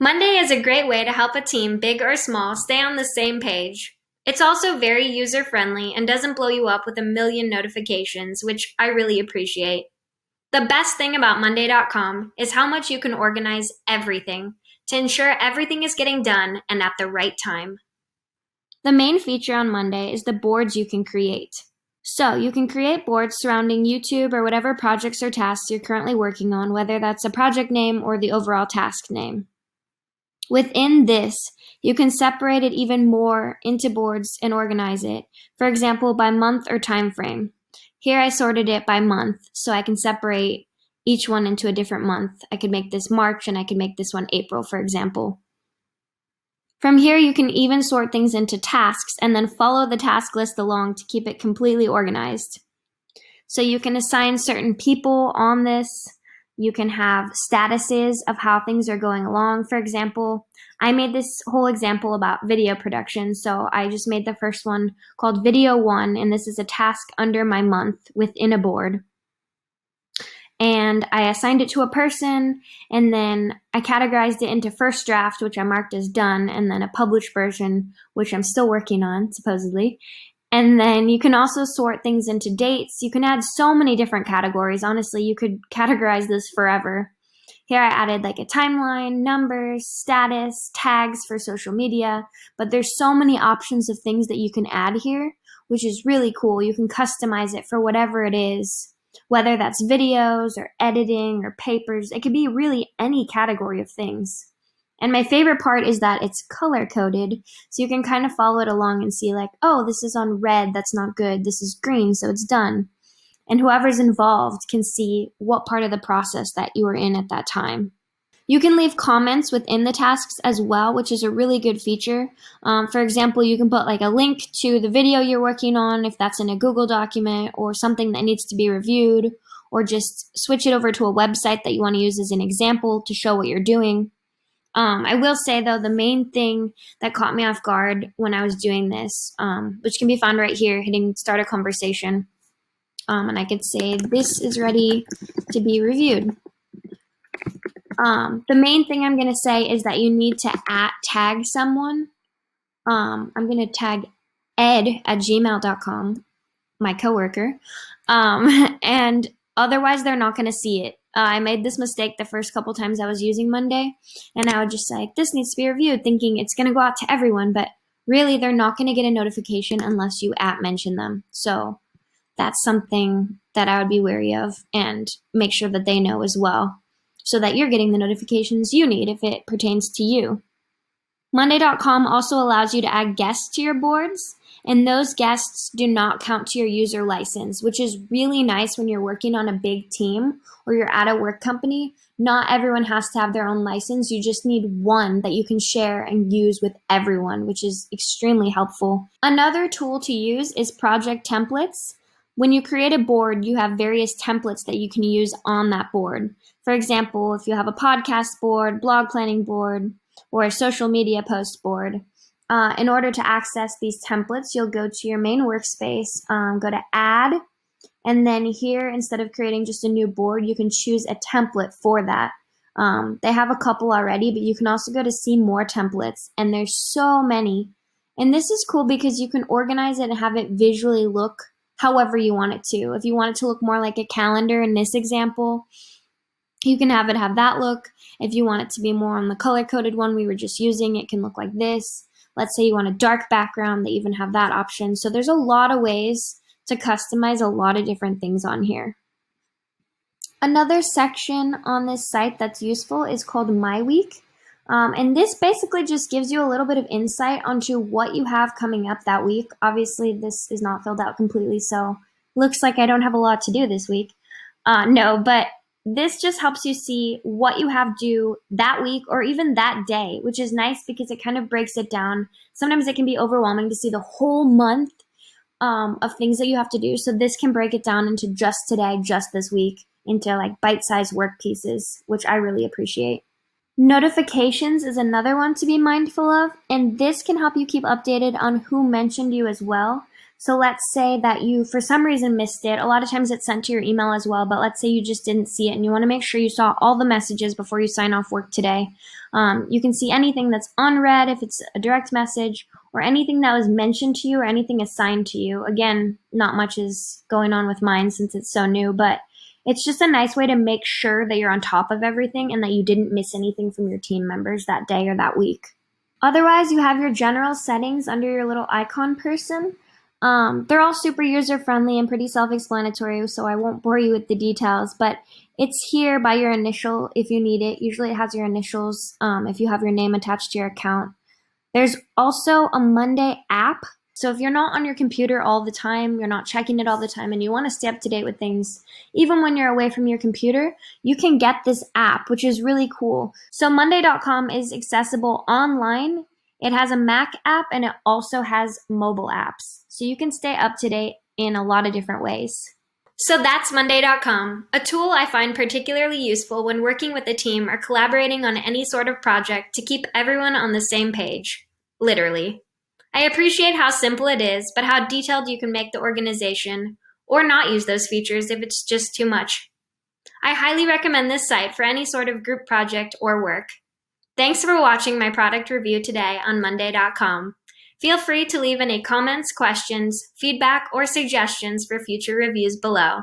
Monday is a great way to help a team, big or small, stay on the same page. It's also very user-friendly and doesn't blow you up with a million notifications, which I really appreciate. The best thing about Monday.com is how much you can organize everything to ensure everything is getting done and at the right time. The main feature on Monday is the boards you can create. So you can create boards surrounding YouTube or whatever projects or tasks you're currently working on, whether that's a project name or the overall task name. Within this, you can separate it even more into boards and organize it, for example, by month or time frame. Here I sorted it by month, so I can separate each one into a different month. I could make this March and I could make this one April, for example. From here, you can even sort things into tasks and then follow the task list along to keep it completely organized. So you can assign certain people on this. You can have statuses of how things are going along. For example, I made this whole example about video production. So I just made the first one called Video 1, and this is a task under my month within a board. And I assigned it to a person, and then I categorized it into first draft, which I marked as done, and then a published version, which I'm still working on, supposedly. And then you can also sort things into dates. You can add so many different categories. Honestly, you could categorize this forever. Here I added like a timeline, numbers, status, tags for social media, but there's so many options of things that you can add here, which is really cool. You can customize it for whatever it is, whether that's videos or editing or papers. It could be really any category of things. And my favorite part is that it's color-coded, so you can kind of follow it along and see like, oh, this is on red, that's not good. This is green, so it's done. And whoever's involved can see what part of the process that you were in at that time. You can leave comments within the tasks as well, which is a really good feature. For example, you can put like a link to the video you're working on if that's in a Google document or something that needs to be reviewed, or just switch it over to a website that you want to use as an example to show what you're doing. I will say, though, the main thing that caught me off guard when I was doing this, which can be found right here, hitting start a conversation, and I could say, this is ready to be reviewed. The main thing I'm going to say is that you need to tag someone. I'm going to tag ed@gmail.com, my coworker, and otherwise they're not going to see it. I made this mistake the first couple times I was using Monday, and I would just say, this needs to be reviewed, thinking it's going to go out to everyone, but really they're not going to get a notification unless you mention them. So that's something that I would be wary of and make sure that they know as well, so that you're getting the notifications you need if it pertains to you. Monday.com also allows you to add guests to your boards, and those guests do not count to your user license, which is really nice when you're working on a big team or you're at a work company. Not everyone has to have their own license. You just need one that you can share and use with everyone, which is extremely helpful. Another tool to use is project templates. When you create a board, you have various templates that you can use on that board. For example, if you have a podcast board, blog planning board, or a social media post board, in order to access these templates, you'll go to your main workspace, go to Add, and then here, instead of creating just a new board, you can choose a template for that. They have a couple already, but you can also go to See More Templates, and there's so many. And this is cool because you can organize it and have it visually look however you want it to. If you want it to look more like a calendar in this example, you can have it have that look. If you want it to be more on the color-coded one we were just using, it can look like this. Let's say you want a dark background, they even have that option. So there's a lot of ways to customize a lot of different things on here. Another section on this site that's useful is called My Week. And this basically just gives you a little bit of insight onto what you have coming up that week. Obviously, this is not filled out completely, so looks like I don't have a lot to do this week. No, but this just helps you see what you have due that week or even that day, which is nice because it kind of breaks it down. Sometimes it can be overwhelming to see the whole month of things that you have to do. So this can break it down into just today, just this week, into like bite-sized work pieces, which I really appreciate. Notifications is another one to be mindful of, and this can help you keep updated on who mentioned you as well. So let's say that you, for some reason, missed it. A lot of times it's sent to your email as well, but let's say you just didn't see it and you want to make sure you saw all the messages before you sign off work today. You can see anything that's unread, if it's a direct message, or anything that was mentioned to you or anything assigned to you. Again, not much is going on with mine since it's so new, but it's just a nice way to make sure that you're on top of everything and that you didn't miss anything from your team members that day or that week. Otherwise, you have your general settings under your little icon person. They're all super user-friendly and pretty self-explanatory, so I won't bore you with the details, but it's here by your initial if you need it. Usually it has your initials if you have your name attached to your account. There's also a Monday app. So if you're not on your computer all the time, you're not checking it all the time, and you want to stay up to date with things, even when you're away from your computer, you can get this app, which is really cool. So Monday.com is accessible online. It has a Mac app, and it also has mobile apps. So you can stay up to date in a lot of different ways. So that's Monday.com, a tool I find particularly useful when working with a team or collaborating on any sort of project to keep everyone on the same page. Literally. I appreciate how simple it is, but how detailed you can make the organization, or not use those features if it's just too much. I highly recommend this site for any sort of group project or work. Thanks for watching my product review today on Monday.com. Feel free to leave any comments, questions, feedback, or suggestions for future reviews below.